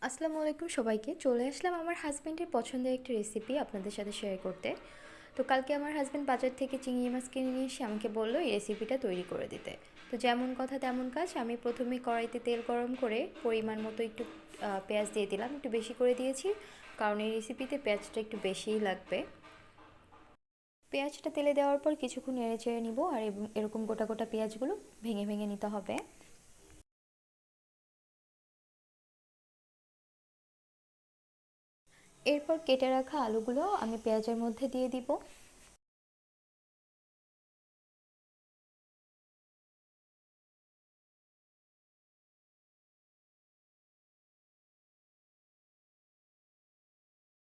আসসালামু আলাইকুম সবাইকে। চলে আসলাম আমার হাজব্যান্ডের পছন্দের একটি রেসিপি আপনাদের সাথে শেয়ার করতে। তো কালকে আমার হাজব্যান্ড বাজার থেকে চিংড়ি মাছ কিনে নিয়ে এসে আমাকে বলল এই রেসিপিটা তৈরি করে দিতে। তো যেমন কথা তেমন কাজ, আমি প্রথমে কড়াইতে তেল গরম করে পরিমাণ মতো একটু পেঁয়াজ দিয়ে দিলাম, একটু বেশি করে দিয়েছি কারণ এই রেসিপিতে পেঁয়াজটা একটু বেশিই লাগবে। পেঁয়াজটা তেলে দেওয়ার পর কিছুক্ষণ নেড়ে চেড়ে নিব, আর এরকম গোটা গোটা পেঁয়াজগুলো ভেঙে ভেঙে নিতে হবে। এরপর কেটে রাখা আলুগুলো আমি পেঁয়াজের মধ্যে দিয়ে দিব।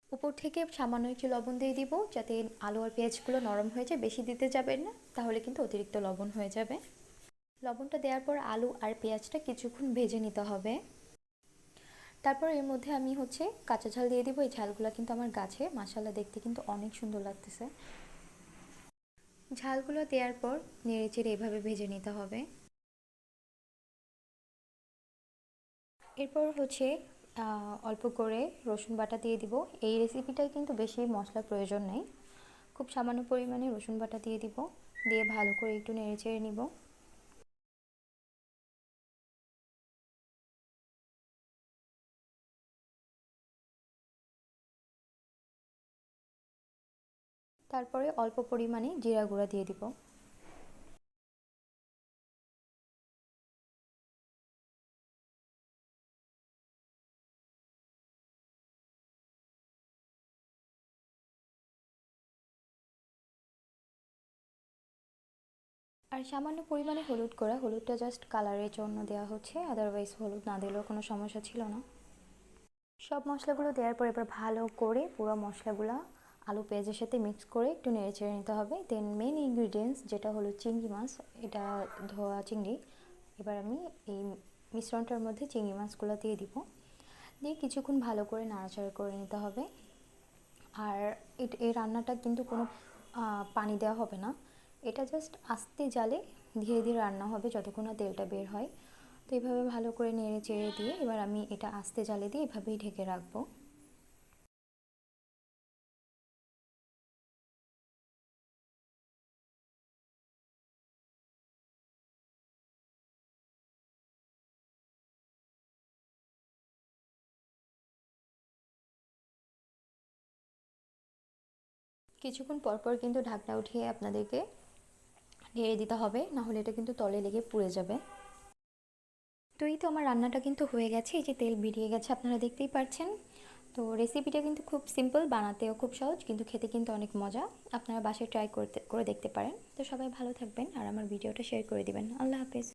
উপর থেকে সামান্য একটু লবণ দিয়ে দিব যাতে আলু আর পেঁয়াজগুলো নরম হয়ে যায়, বেশি দিতে যাবেন না তাহলে কিন্তু অতিরিক্ত লবণ হয়ে যাবে। লবণটা দেওয়ার পর আলু আর পেঁয়াজটা কিছুক্ষণ ভেজে নিতে হবে। তারপর এর মধ্যে আমি কাঁচা ঝাল দিয়ে দিব। এই ঝালগুলো কিন্তু আমার গাছে, মাশাআল্লাহ দেখতে কিন্তু অনেক সুন্দর লাগতেছে। ঝালগুলো দেওয়ার পর নেড়ে চেড়ে এভাবে ভেজে নিতে হবে। এরপর অল্প করে রসুন বাটা দিয়ে দিব। এই রেসিপিটায় কিন্তু বেশি মশলার প্রয়োজন নেই, খুব সামান্য পরিমাণে রসুন বাটা দিয়ে দিব। দিয়ে ভালো করে একটু নেড়ে চেড়ে নিব। তারপরে অল্প পরিমাণে জিরা গুঁড়া দিয়ে দিব। আর সামান্য পরিমাণে হলুদ গুঁড়া, হলুদটা জাস্ট কালারের জন্য দেওয়া হচ্ছে, আদারওয়াইজ হলুদ না দিলেও কোনো সমস্যা ছিল না। সব মশলাগুলো দেওয়ার পর এবার ভালো করে পুরো মশলাগুলো আলু পেঁয়াজের সাথে মিক্স করে একটু নেড়ে চেড়ে নিতে হবে। দেন মেন ইনগ্রিডিয়েন্টস যেটা হলো চিংড়ি মাছ, এটা ধোয়া চিংড়ি। এবার আমি এই মিশ্রণটার মধ্যে চিংড়ি মাছগুলো দিয়ে দিব, দিয়ে কিছুক্ষণ ভালো করে নাড়াচাড়া করে নিতে হবে। আর এই রান্নাটা কিন্তু কোনো পানি দেওয়া হবে না, এটা জাস্ট আস্তে জালে ধীরে ধীরে রান্না হবে যতক্ষণ না তেলটা বের হয়। তো এইভাবে ভালো করে নেড়ে চেড়ে দিয়ে এবার আমি এটা আস্তে জালে দিয়ে এভাবেই ঢেকে রাখবো। কিছুক্ষণ পর পর কিন্তু ঢাকনা উঠিয়ে আপনাদেরকে নেড়ে দিতে হবে, না হলে এটা কিন্তু তলে লেগে পুড়ে যাবে। তো এই তো আমার রান্নাটা কিন্তু হয়ে গেছে, এই যে তেল বেরিয়ে গেছে আপনারা দেখতেই পাচ্ছেন। তো রেসিপিটা কিন্তু খুব সিম্পল, বানাতেও খুব সহজ, কিন্তু খেতে কিন্তু অনেক মজা। আপনারা বাসায় ট্রাই করে দেখতে পারেন। তো সবাই ভালো থাকবেন আর আমার ভিডিওটা শেয়ার করে দিবেন। আল্লাহ হাফেজ।